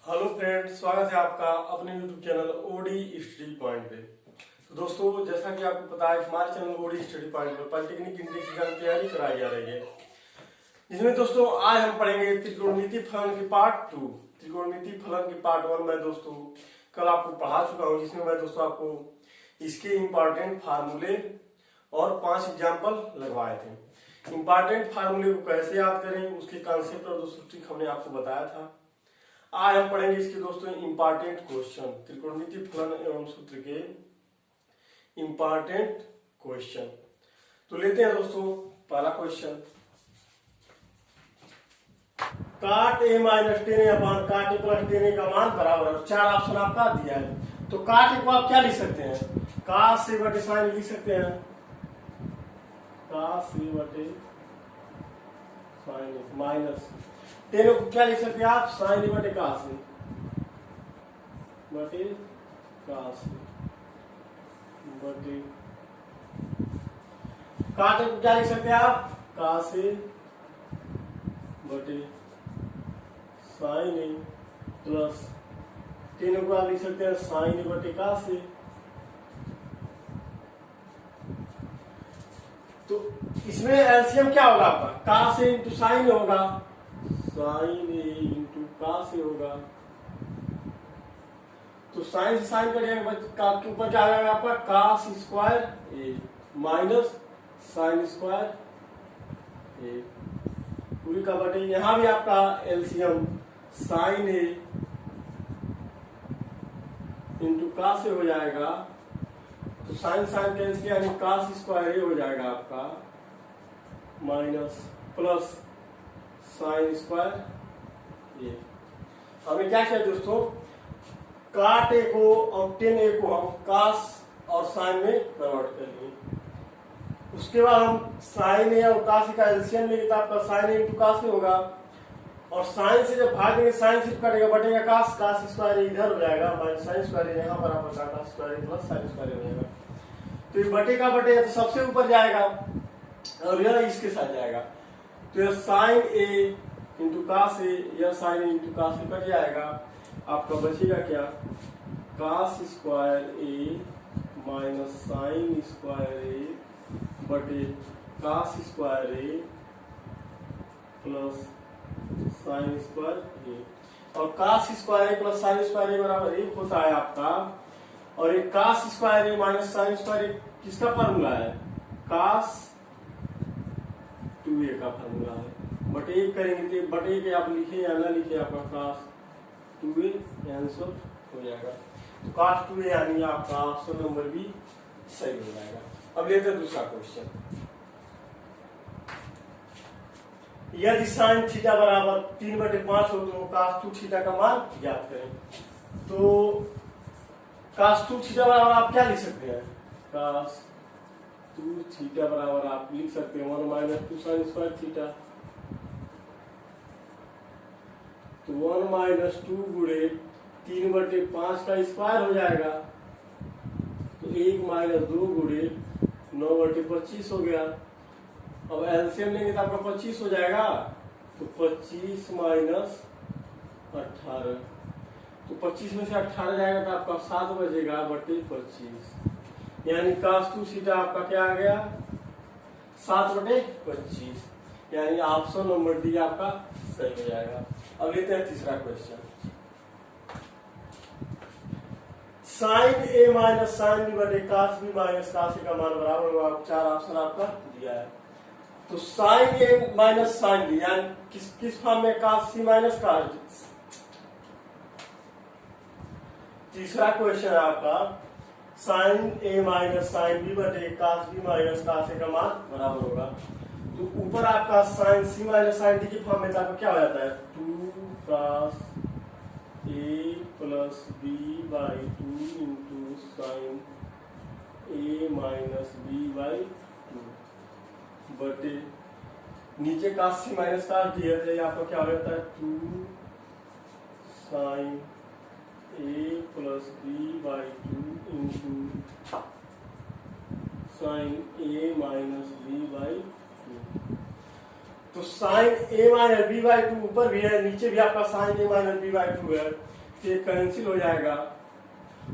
Hello friends, स्वागत है आपका अपने YouTube channel OD study point पे। तो दोस्तों, जैसा कि आपको पता है हमारे चैनल ओडी स्टडी पॉइंट पे पॉलिटेक्निक इंटर एग्जाम की तैयारी कराई जा रही है, जिसमें दोस्तों आज हम पढ़ेंगे त्रिकोणमिति फलन की पार्ट 2। त्रिकोणमिति फलन की पार्ट 1 मैं दोस्तों कल आपको पढ़ा चुका हूँ, जिसमें मैं दोस्तों आपको इसके इम्पॉर्टेंट फार्मूले और 5 एग्जाम्पल लगवाए थे। इम्पॉर्टेंट फार्मूले को कैसे याद करें उसके कॉन्सेप्ट और दोस्तों ट्रिक हमने आपको बताया था। आज हम पढ़ेंगे इसके दोस्तों इंपॉर्टेंट क्वेश्चन, त्रिकोणमिति फलन एवं सूत्र के इंपॉर्टेंट क्वेश्चन। तो लेते हैं दोस्तों पहला क्वेश्चन। काट ए माइनस टेन ए अपॉन काट ए प्लस टेन ए का मान बराबर है। 4 ऑप्शन आपका दिया है, तो काट ए को आप क्या लिख सकते हैं? काश से बटे साइन लिख सकते हैं, काश से बटे साइन माइनस टेन को क्या लिख सकते हैं आप? साइन बटे काश बटे काश बटे काटे को क्या लिख सकते हैं आप? काश बटे साइन प्लस टेन को आप लिख सकते हैं साइन बटे काश। तो इसमें एलसीएम क्या होगा आपका? काश इंटू साइन होगा, साइन ए इंटू काश होगा। तो साइन से साइन कटेगा, के ऊपर क्या आ जाएगा आपका? काश स्क्वायर ए माइनस साइन स्क्वायर ए पूरी का बटे। यहां भी आपका एलसीएम साइन ए इंटू काश हो जाएगा, तो साइन साइन कैंसिल किया यानी काश स्क्वायर ए हो जाएगा आपका माइनस प्लस साइन स्क्वायर ये। हमें क्या किया दोस्तों? काट ए को और टेन ए को हम काश और साइन में कन्वर्ट करेंगे। उसके बाद हम साइन ए और काश का एलसीएम लेंगे, तो आपका साइन ए इंटू काश होगा, और साइन से जब भाग देंगे साइन सिर्फ कटेगा, बटेगा काश, काश स्क्वायर इधर हो जाएगा माइनस साइन स्क्वायर यहाँ पर आपका काश स्क्वायर प्लस साइन स्क्वायर हो जाएगा। तो ये बटेगा बटेगा तो सबसे ऊपर जाएगा और यह इसके साथ जाएगा, तो यह साइन ए इंटू काश ए, यह साइन ए इंटू काश ए कट जाएगा। आपका बचेगा क्या? काश स्क्वायर ए माइनस साइन स्क्वायर ए बटे काश स्क्वायर ए प्लस साइन स्क्वायर ए। और काश स्क्वायर ए प्लस साइन स्क्वायर ए बराबर 1 होता है आपका, और एक काश स्क्वायर ए माइनस साइन स्क्वायर ए किसका फॉर्मूला है? काश 2a का फॉर्मूला है। बटे 1 करेंगे तो बटे के आप लिखे या ना लिखे, आपका काश 2a आंसर हो जाएगा। तो काश 2a यानी आपका ऑप्शन नंबर बी सही हो जाएगा। अब लेते हैं दूसरा क्वेश्चन। यदि साइन थीटा बराबर 3/5 हो तो काश 2 थीटा का मान ज्ञात करें। तो काश 2 थीटा बराबर आप क्या लिख सकते हैं? काश 2 थीटा बराबर आप लिख सकते हैं 1 माइनस 2 साइन स्क्वायर थीटा। तो 1 माइनस 2 गुणे 3/5 का स्क्वायर हो जाएगा, तो 1 माइनस 2 गुणे 9/25 हो गया। अब एलसीएम लेंगे तो आपका 25 हो जाएगा, तो 25 माइनस 18, तो 25 में से 18 जाएगा तो आपका 7 बचेगा बटे 25, यानी काश 2 थीटा आपका क्या आ गया? 7/25, यानी ऑप्शन नंबर डी आपका सही हो जाएगा। अब लेते हैं तीसरा question. Sign A minus sine B बटे काश बी माइनस काश ए का मान बराबर होगा। 4 ऑप्शन आपका दिया है, तो sine A minus sine B यानी किस फॉर्म में? काश सी माइनस काश डी। तीसरा क्वेश्चन है आपका sine A minus sine B बटे काश बी माइनस काश ए का मान बराबर होगा। तो ऊपर आपका sine C minus sine D की फॉर्म में आपका क्या हो जाता है? 2 cos A plus B by 2 into sine A minus B by 2 बटे नीचे काश सी माइनस काश डी है, आपका क्या हो जाता है? 2 sine A plus B by 2 into sine A minus B by 2। तो sine A minus B by 2 ऊपर भी है, नीचे भी आपका sine A minus B by 2 है। ये कैंसिल हो जाएगा,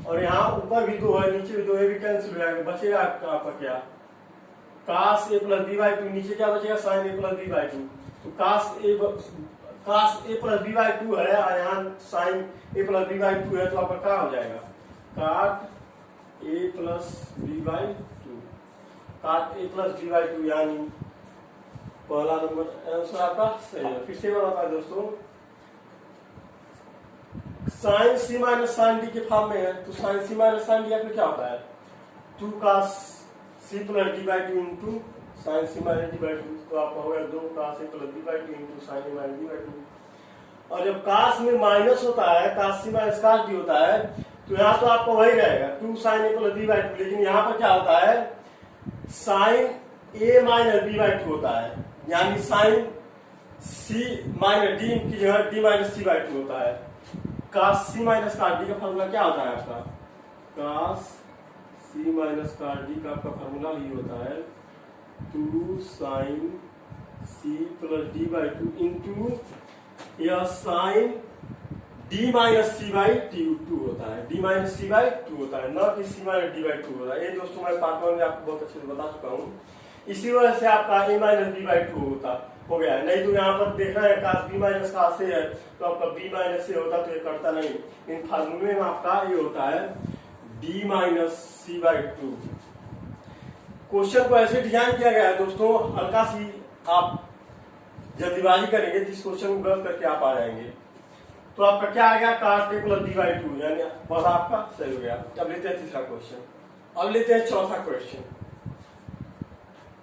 और यहाँ ऊपर भी 2 है, नीचे भी 2 है, भी कैंसिल हो जाएगा। बचेगा आपका क्या, cos A plus B by two, नीचे क्या बचेगा, sine A plus B by two. तो cos A plus B by two है, और यहाँ sine A plus B by two है, तो आपका क्या हो जाएगा, cot A plus B by two, cot A plus B by two, यानी पहला नंबर आंसर आपका सही है। फिर से बताता है दोस्तों, sine C minus sine D के फॉर्म में है, तो sine C minus sine D फिर क्या होता है, 2 cos C plus D by two into sine C minus D by two, तो आपका हो गया 2 cos C plus D by two into sine A minus D by two. और जब कास में माइनस होता है, cos C minus cos D होता है, तो यहाँ तो आपका वही रहेगा 2 sine A plus D by two, लेकिन यहाँ पर क्या होता है, sine A minus D by two होता है, यानी साइन सी माइनस डी की जगह D minus C by two होता है। Cos C minus cos D का फॉर्मूला क्या होता है आपका, कास सी माइनस कास डी का आपका फॉर्मूला ही होता है 2 sine C plus D by two into यह sine D minus C by two होता है, D minus C by two होता है, न कि C minus D by two होता है। ये दोस्तों मैं पार्ट 1 में आपको बहुत अच्छे से बता चुका हूँ। इसी वजह से आपका ए माइनस बी बाई टू हो गया है, नहीं तो यहाँ पर देखना है काश बी माइनस का से है, तो आपका बी माइनस से होता तो ये करता नहीं। इन फार्मूले में आपका ये होता है D minus C by two. Question को ऐसे डिजाइन किया गया है दोस्तों, हल्का सी आप जल्दीबाजी करेंगे जिस क्वेश्चन को गलत करके आप आ जाएंगे। तो आपका क्या आ गया, कास A plus D by two, यानी बस आपका सही हो गया। अब लेते हैं तीसरा क्वेश्चन, अब लेते हैं चौथा question,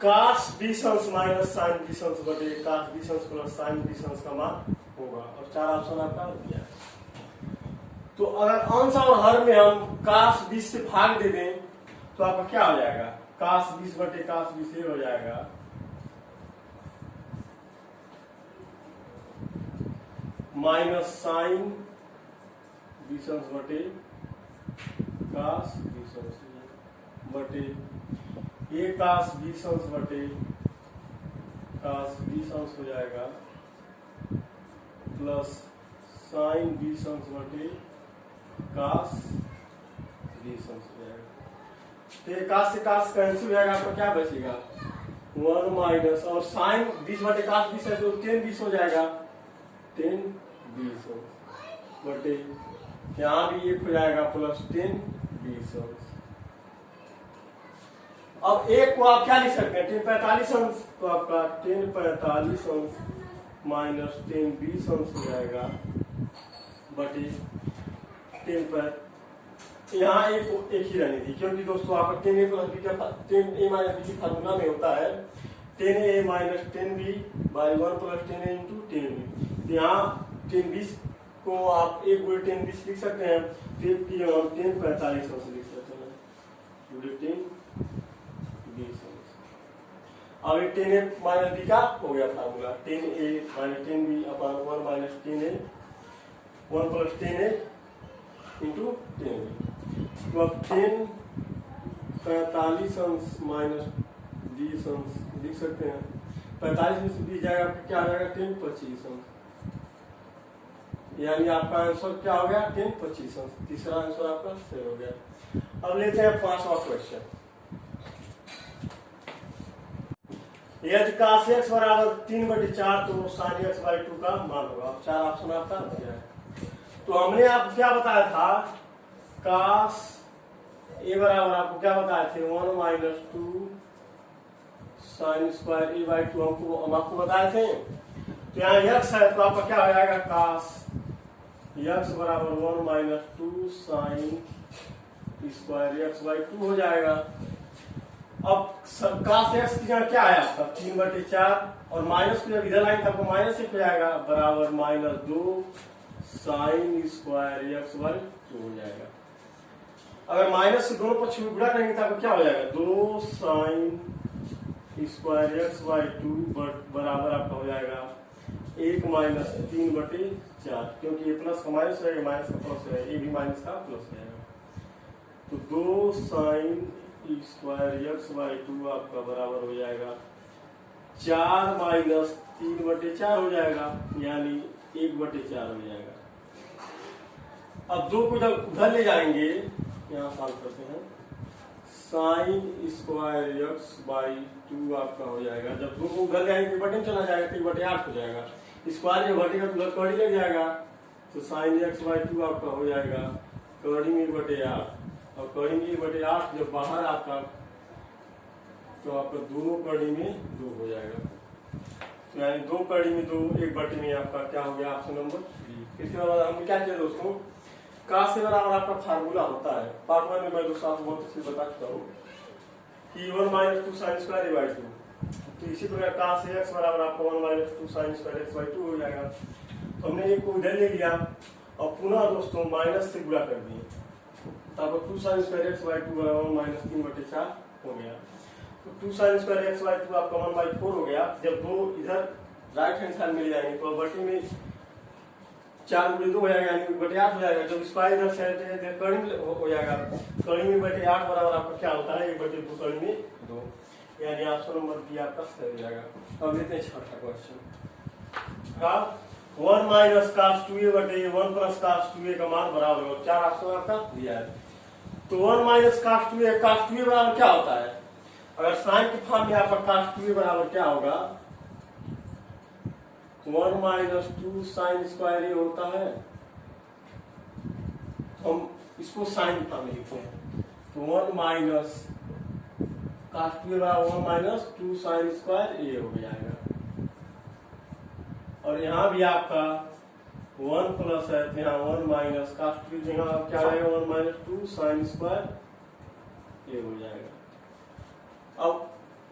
cos B sons minus sine B sons बटे cos B sons plus sine B sons का मान होगा, और 4 ऑप्शन आपका दिया है। तो अगर अंश और हर में हम कास 20 से भाग दे दें तो आपका क्या हो जाएगा, कास 20 बटे कास 20 ये हो जाएगा माइनस साइन बी सन्स बटे कास बी सन्स बटे ये कास बी सन्स बटे कास बी सन्स हो जाएगा प्लस साइन बी सन्स बटे कास बी सन्स हो जाएगा। तो ये कास से कास कैंसिल हो जाएगा, आपको क्या बचेगा 1 माइनस, और साइन 20 बटे कास 20 है तो 10 20 हो जाएगा, 10 20 बटे यहाँ भी 1 हो जाएगा प्लस 10 20। अब एक को आप क्या लिख सकते हैं 10 45 अंश, तो आपका 10 45 अंश माइनस 10 20 अंश हो जाएगा बटे 10 पर यहाँ एक ही रहनी थी, क्योंकि दोस्तों आपका 10 ए प्लस बी का 10 ए माइनस बी की फार्मूला में होता है 10 A minus 10 B by 1 plus 10 A into 10 B. यहाँ 10 20 को आप 1 गुणे 10 20 लिख सकते हैं, फिर 10 45 अंश लिख सकते हैं, 10 20 अंश। अब 10 ए माइनस बी का हो गया formula 10 A minus 10 B upon 1 minus 10 A 1 plus 10 A into 10 B. तो अब 10 45 अंश माइनस 20 अंश लिख सकते हैं, 45 में से 20 जाएगा क्या आ जाएगा 10 25 अंश, यानी आपका आंसर क्या हो गया 10 25 अंश। तीसरा आंसर आपका सही हो गया। अब लेते हैं 5वां क्वेश्चन, यदि काश x बराबर 3/4 तो साइन x बाई 2 का मान होगा। अब 4 ऑप्शन आपका दिया है। तो हमने आपको क्या बताया था, काश ए बराबर आपको क्या बताए थे 1 minus 2 sine square A by 2 हम आपको बताए थे। तो यहाँ x है तो आपका क्या हो जाएगा काश x बराबर 1 minus 2 sine square x by 2 हो जाएगा। अब काश एक्स की जगह क्या है आपका 3/4 और माइनस को जब इधर लाइन आपको माइनस 1 हो जाएगा बराबर minus 2 sine square x by 2 हो जाएगा। अगर माइनस से दोनों पक्ष में गुणा करेंगे तो आपको क्या हो जाएगा 2 साइन स्क्वायर एक्स बाई 2 बराबर आपका हो जाएगा 1 माइनस 3/4, क्योंकि ये प्लस का माइनस रहेगा माइनस का प्लस रहेगा, ये भी माइनस का प्लस रहेगा। तो 2 साइन स्क्वायर एक्स बाई 2 आपका बराबर हो जाएगा 4 माइनस 3/4 हो जाएगा, यानी 1/4 हो जाएगा। अब 2 को जब उधर ले जाएंगे, यहाँ सॉल्व करते हैं, साइन स्क्वायर एक्स बाई 2 आपका हो जाएगा। जब 2 को उधर ले आएंगे बटन चला जाएगा, 3/8 हो जाएगा। स्क्वायर जब घटेगा तो उधर कड़ी लग जाएगा, तो साइन एक्स बाई 2 आपका हो जाएगा कड़ी में 1/8। और कड़ी में 1/8 जब बाहर आपका, तो आपका दोनों कड़ी में 2 हो जाएगा। तो यानी 2 कड़ी में 2, 1/2 में आपका क्या हो गया, ऑप्शन नंबर बी। इसके बाद हम क्या किया दोस्तों, काश के बराबर आपका फार्मूला होता है। पार्ट 1 में मैं दोस्तों आपको बहुत अच्छी बता चुका हूँ कि 1 - 2 sin स्क्वायर ए बाई 2। तो इसी प्रकार काश एक्स बराबर आपका 1 - 2 sin स्क्वायर एक्स बाई 2 हो जाएगा। तो हमने एक को इधर ले लिया और पुनः दोस्तों माइनस से गुणा कर दिए, तो आपको 2 sin स्क्वायर एक्स बाई 2 बराबर -3/4 हो गया। तो 2 sin स्क्वायर एक्स बाई 2 आपका 1/4 हो गया। जब 2 इधर राइट हैंड साइड मिल जाएंगे तो बटे में 4 × 2 हो जाएगा, यानी 1/8 हो जाएगा। जब स्क्वायर इधर से कड़ी में हो जाएगा, कड़ी में 1/8 बराबर आपका क्या होता है, 1/2 कड़ी में 2, यानी ऑप्शन नंबर बी आपका सही हो जाएगा। अब लेते हैं छठा क्वेश्चन। हाँ, 1 - cos 2a बटे 1 + cos 2a का मान बराबर हो, 4 ऑप्शन आपका दिया है। तो 1 - cos 2a बराबर क्या होता है, अगर साइन के फॉर्म में आपका cos 2a बराबर क्या होगा, 1 - 2 sin स्क्वायर ए होता है। हम इसको साइन फॉर्म में लिखते हैं, तो 1 - cos 2a बराबर 1 - 2 sin स्क्वायर ए हो जाएगा। और यहाँ भी आपका 1 प्लस है, तो यहाँ 1 - cos 2 जगह क्या हो जाएगा, 1 - 2 sin स्क्वायर ए हो जाएगा। अब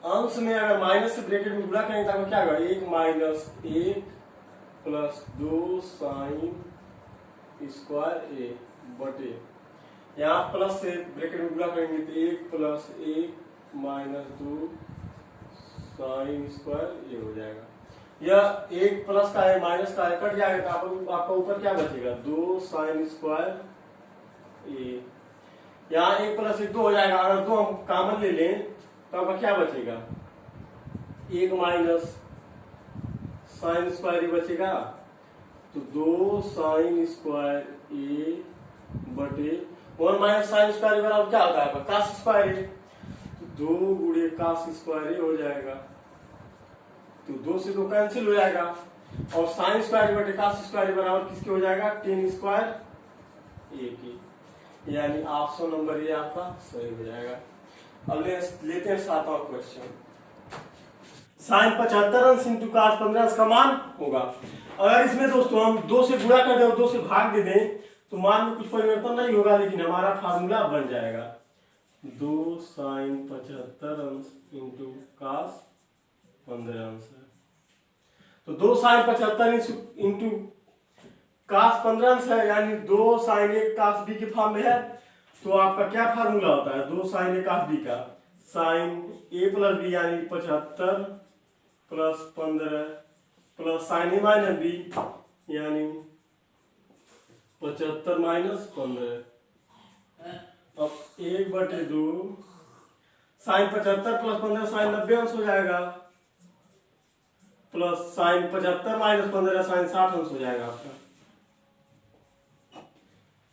अंश में अगर माइनस से ब्रैकेट में गुणा करेंगे तो क्या होगा, 1 - 1 + 2 sin स्क्वायर ए बटे, यहाँ प्लस से ब्रैकेट में गुणा करेंगे तो 1 + 1 - 2 sin स्क्वायर ए हो जाएगा। यह 1 प्लस का है, माइनस का है, कट जाएगा तो आपका ऊपर क्या बचेगा, 2 sin स्क्वायर ए। यहाँ 1 + 1 2 हो जाएगा। अगर 2 हम कॉमन ले लें तो आपका क्या बचेगा, 1 - sin स्क्वायर ए बचेगा। तो 2 sin स्क्वायर ए बटे 1 - sin स्क्वायर ए बराबर क्या होता है आपका, cos स्क्वायर ए। तो 2 × cos स्क्वायर ए हो जाएगा। तो 2 से 2 कैंसिल हो जाएगा, और sin स्क्वायर बटे cos स्क्वायर ए बराबर किसके हो जाएगा, tan स्क्वायर ए की, यानी ऑप्शन नंबर ए आपका सही हो जाएगा। अब लेते हैं 7वां क्वेश्चन। साइन 75 अंश × cos 15 अंश का मान होगा। अगर इसमें दोस्तों हम 2 से गुणा कर दें और 2 से भाग दे दें तो मान में कुछ परिवर्तन नहीं होगा, लेकिन हमारा फार्मूला बन जाएगा 2 sin 75 अंश × cos 15 अंश है। तो 2 sin 75 × cos 15 अंश है, यानी 2 sin 1 cos b के फॉर्म में है। तो आपका क्या फार्मूला होता है, 2 sin a cos b का, sin a + b यानी 75 + 15 प्लस sin a - b यानी 75 - 15। अब 1/2 sin 75 + 15 sin 90 अंश हो जाएगा, प्लस sin 75 - 15 sin 60 अंश हो जाएगा आपका।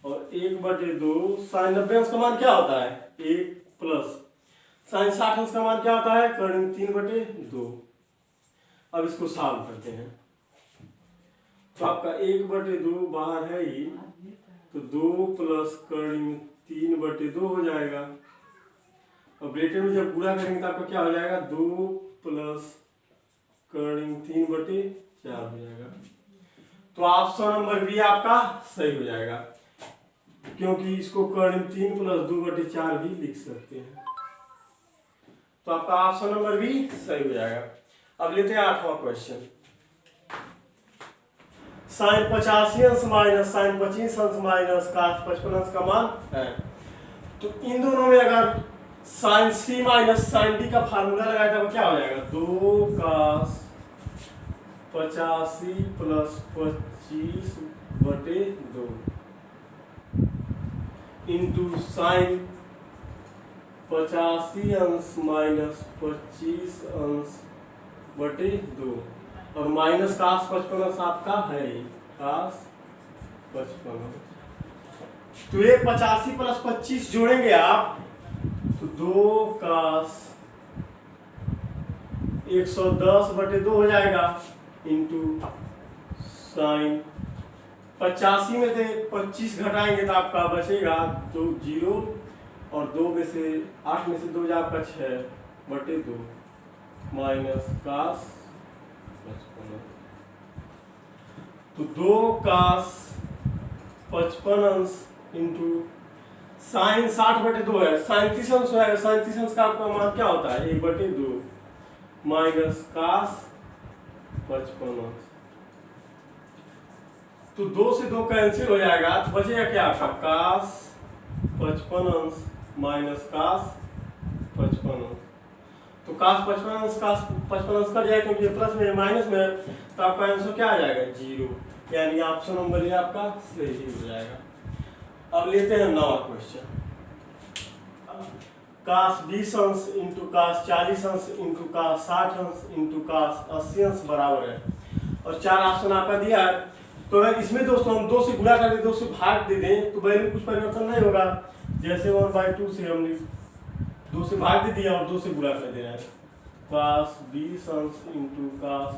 और 1/2 sin 90 अंश का मान क्या होता है, 1 प्लस sin 60 अंश का मान क्या होता है, कर्ण 3/2। अब इसको सॉल्व करते हैं, तो आपका 1/2 बाहर है ही, तो 2 प्लस कर्ण 3/2 हो जाएगा। और ब्रैकेट में जब पूरा करेंगे तो आपका क्या हो जाएगा, 2 प्लस कर्ण 3/4 हो जाएगा। तो ऑप्शन नंबर बी आपका सही हो जाएगा, क्योंकि इसको कर्ण 3 + 2/4 भी लिख सकते हैं। तो आपका ऑप्शन नंबर बी सही हो जाएगा। अब लेते हैं 8वां क्वेश्चन। sin 85 अंश माइनस sin 25 अंश माइनस cos 55 अंश का मान है। तो इन दोनों में अगर sin c - sin d का फार्मूला लगाया था, वो क्या हो जाएगा, 2 cos 85 + 25/2 इंटू sin 85 अंश माइनस 25 अंश बटे 2, और माइनस cos 55 अंश आपका है cos 55। तो ये 85 प्लस 25 जोड़ेंगे आप तो 2 कास 110/2 हो जाएगा इंटू साइन 85 में से 25 घटाएंगे तो आपका बचेगा तो 0 और 2 में से 8 में से 2 आपका 6/2 माइनस कास 55 तो 2 कास 55 इंटू साइन 60/2 है, साइन 30 अंश है, साइन 30 अंश का आपका मान क्या होता है 1/2 माइनस कास 55 अंश। तो 2 से 2 कैंसिल हो जाएगा तो बचेगा क्या आपका कास 55 अंश माइनस कास 55 अंश। तो कास 55 अंश कास 55 अंश कर जाएगा क्योंकि प्लस में माइनस में तो आपका आंसर क्या आ जाएगा 0, यानी ऑप्शन नंबर ये आपका सही हो जाएगा। अब लेते हैं नवा क्वेश्चन। कास 20 अंश इंटू कास 40 अंश इंटू कास 60 अंश इंटू कास 80 अंश बराबर है और 4 ऑप्शन आपका दिया है। तो अगर इसमें दोस्तों हम 2 से गुणा करके 2 से भाग दे दें तो वैल्यू कुछ परिवर्तन नहीं होगा। जैसे 1/2 से हमने 2 से भाग दे दिया और 2 से गुणा कर देना है। कास 20 अंश इंटू कास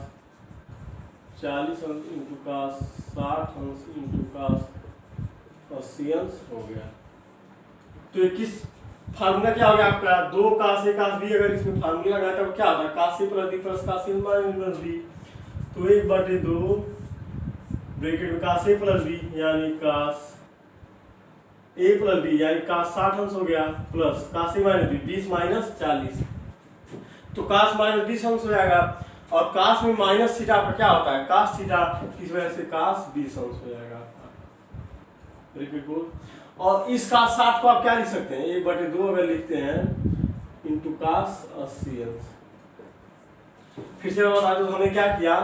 40 अंश इंटू कास 60 अंश इंटू कास 80 अंश हो गया। तो ये किस फार्मूला क्या हो गया आपका 2 कास ए कास बी, अगर इसमें फार्मूला लगाया तो क्या होता है कास A plus B plus cos A minus B. तो 1/2 ब्रैकेट में कास ए प्लस बी यानी कास ए प्लस बी यानी कास 60 अंश हो गया प्लस कास ए माइनस बी 20 माइनस 40 तो कास माइनस 20 अंश हो जाएगा। और कास में माइनस थीटा आपका क्या होता है कास थीटा, इस वजह से कास 20 अंश हो जाएगा ब्रैकेट बोल। और इस कास 60 को आप क्या लिख सकते हैं 1/2 अगर लिखते हैं इंटू कास 80 अंश। फिर से बता दो हमने क्या किया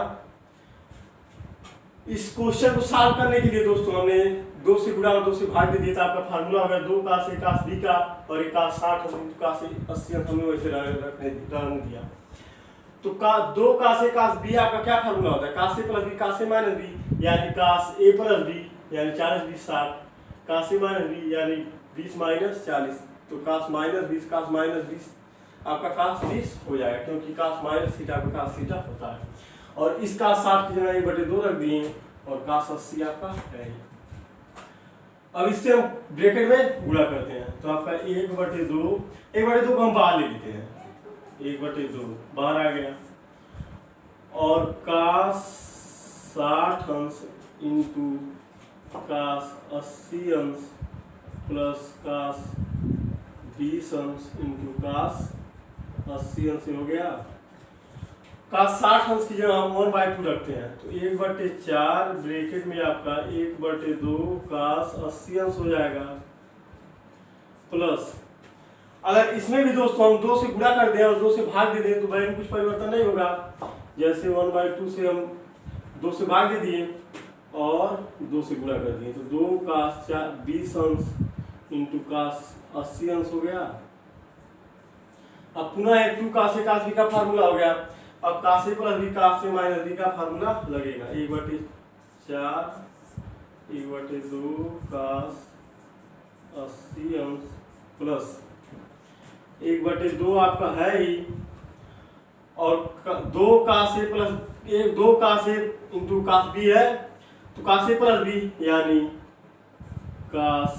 इस क्वेश्चन को सॉल्व करने के लिए दोस्तों हमने 2 से गुणा और 2 से भाग दे दिया था। आपका फार्मूला हो गया 2 कास ए कास बी का और एक कास 60 इंटू कास 80 अंश हमने वैसे रखने दिया। तो 2 कास ए कास बी आपका क्या फार्मूला होता है कास A plus B cos A minus B यानी कास ए प्लस बी यानी 40 20 60 कास ए माइनस बी यानी 20 माइनस 40 तो कास माइनस 20 कास माइनस 20 आपका कास 20 हो जाएगा क्योंकि कास माइनस थीटा का कास थीटा होता है। और इस कास 60 की जगह 1/2 रख दिए और कास 80 आपका है। अब इससे हम ब्रैकेट में गुणा करते हैं तो आपका 1/2 को हम बाहर ले लेते हैं 1/2 बाहर आ गया और कास 60 अंश इंटू कास 80 अंश प्लस कास 20 अंश इंटू कास 80 अंश हो गया। कास 60 अंश की जगह हम 1/2 रखते हैं तो 1/4 ब्रैकेट में आपका 1/2 कास 80 अंश हो जाएगा प्लस अगर इसमें भी दोस्तों हम 2 से गुणा कर दें और 2 से भाग दे दें तो वैल्यू कुछ परिवर्तन नहीं होगा। जैसे 1/2 से हम 2 से भाग दे दिए और 2 से गुणा कर दिए तो 2 कास 20 अंश इंटू कास 80 अंश हो गया। अब पुनः एक 2 कास ए कास बी का फार्मूला हो गया। अब कास A plus B cos A minus B का फार्मूला लगेगा 1/4 1/2 कास 80 अंश प्लस 1/2 आपका है ही और 2 कास A plus 2 cos A into cos B है तो कास ए प्लस बी यानी कास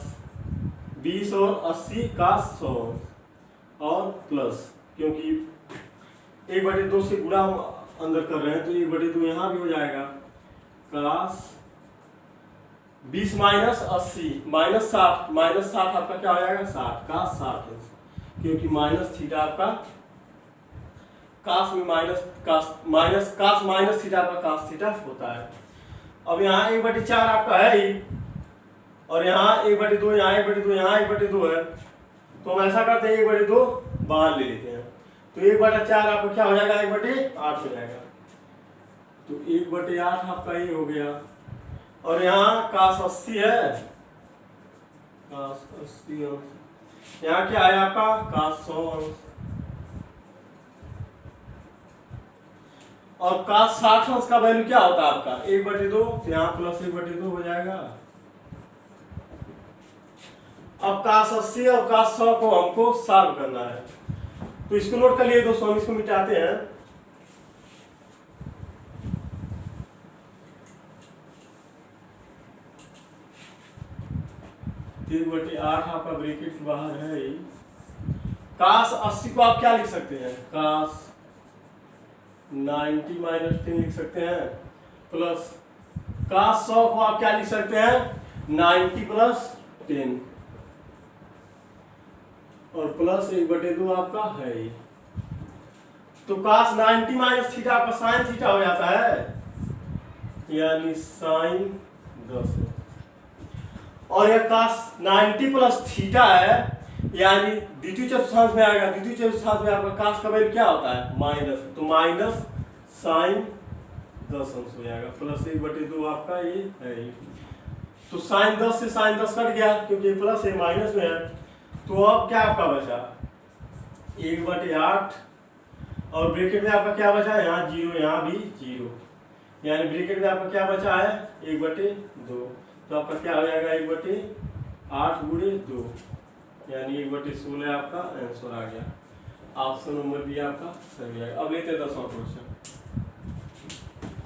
20 और 80 कास 100 और प्लस क्योंकि 1/2 से गुणा हम अंदर कर रहे हैं तो 1/2 यहाँ भी हो जाएगा कास 20 माइनस 80 माइनस 60 आपका क्या हो जाएगा 60 कास 60 क्योंकि माइनस थीटा आपका कास में माइनस कास थीटा आपका कास थीटा होता है। अब यहाँ 1/4 आपका है ही और यहाँ 1/2 यहाँ 1/2 यहाँ 1/2 है तो हम ऐसा करते हैं 1/2 बाहर ले लेते हैं तो 1/4 आपका क्या हो जाएगा 1/8 हो जाएगा तो 1/8 आपका ये हो गया। और यहाँ कास 80 है कास 80 अंश यहाँ क्या है आपका कास 100 अंश और कास 60 अंश का वैल्यू क्या होता है आपका 1/2 तो यहाँ प्लस 1/2 हो जाएगा अब cos 80 और cos 100 को हमको सॉल्व करना है, तो इसको नोट कर लिए दोस्तों। हम इसको मिटाते हैं। 3/8 आपका ब्रैकेट से बाहर है। cos 80 को आप क्या लिख सकते हैं, cos 90 - 10 लिख सकते हैं, प्लस cos 100 को आप क्या लिख सकते हैं, 90 + 10 और प्लस 1/2 आपका है। तो cos 90 - थीटा आपका sin थीटा हो जाता है, यानी sin 10 है। और यह cos 90 + थीटा है, यानी द्वितीय चतुर्थांश में आएगा। द्वितीय चतुर्थांश में आपका cos का वैल्यू क्या होता है, माइनस, तो माइनस sin 10 अंश हो जाएगा, प्लस 1/2 आपका ये है। तो sin 10 से sin 10 कट गया, क्योंकि प्लस है माइनस में है। तो अब क्या आपका बचा, 1/8 और ब्रैकेट में आपका क्या बचा, यहाँ 0, यहाँ भी 0, यानी ब्रैकेट में आपका क्या बचा है, 1/2। तो आपका क्या हो जाएगा, 1/8 × 2, यानी 1/16 आपका आंसर आ गया। ऑप्शन नंबर बी आपका सही है। अब लेते हैं 10वां question.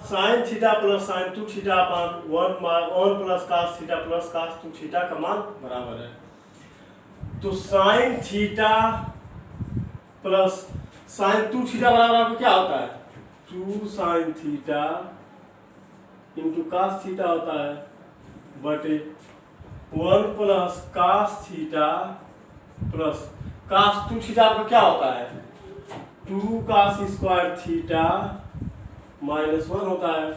sin theta + sin 2 theta अपन 1 + cos थीटा + cos 2 थीटा का मान बराबर है। तो sin थीटा + sin 2 थीटा बराबर आपको क्या होता है, 2 sin थीटा × cos थीटा होता है, बटे 1 + cos थीटा + cos 2 थीटा आपका क्या होता है, 2 cos² थीटा -1 होता है।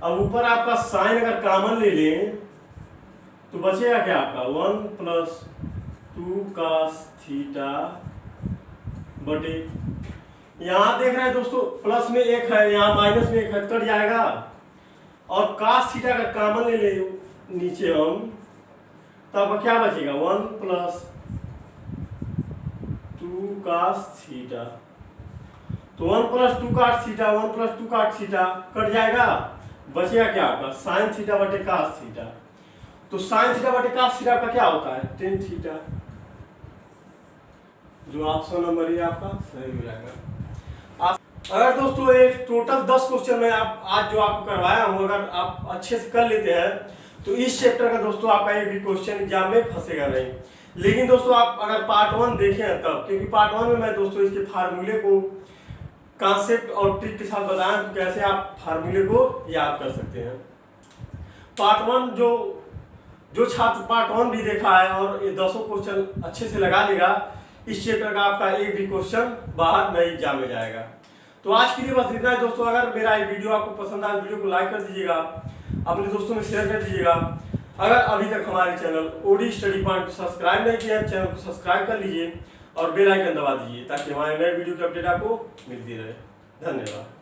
अब ऊपर आपका साइन अगर कॉमन ले लें तो बचेगा क्या आपका, 1 + 2 cos थीटा बटे, यहाँ देख रहे हैं दोस्तों प्लस में 1 है, यहाँ माइनस में 1 है, कट जाएगा। और cos थीटा अगर कॉमन ले ले नीचे हम, तो आपका क्या बचेगा, 1 + 2 cos थीटा। तो 1 + 2 cos theta, 1 + 2 cos theta cut जाएगा, बचेगा क्या आपका, sin थीटा बटे cos थीटा। तो sin थीटा बटे cos थीटा का क्या होता है, tan थीटा, जो ऑप्शन नंबर ये आपका सही हो जाएगा। अगर दोस्तों एक टोटल 10 क्वेश्चन में आप आज जो आपको करवाया हूँ, अगर आप अच्छे से कर लेते हैं तो इस चैप्टर का दोस्तों आपका एक भी क्वेश्चन एग्जाम में फंसेगा नहीं। लेकिन दोस्तों आप अगर पार्ट 1 देखें तब, क्योंकि पार्ट 1 में मैं दोस्तों इसके फार्मूले को कॉन्सेप्ट और ट्रिक के साथ बताया तो कैसे आप फार्मूले को याद कर सकते हैं। पार्ट 1 जो छात्र पार्ट 1 भी देखा है और ये 10 क्वेश्चन अच्छे से लगा लेगा, इस चैप्टर का आपका एक भी क्वेश्चन बाहर नहीं एग्जाम में जाएगा। तो आज के लिए बस इतना है दोस्तों। अगर मेरा ये वीडियो आपको पसंद आए, वीडियो को लाइक कर दीजिएगा, अपने दोस्तों में शेयर कर दीजिएगा। अगर अभी तक हमारे चैनल ओडी स्टडी पॉइंट को सब्सक्राइब नहीं किया है, चैनल को सब्सक्राइब कर लीजिए और बेल आइकन दबा दीजिए, ताकि हमारे नए वीडियो की अपडेट आपको मिलती रहे। धन्यवाद।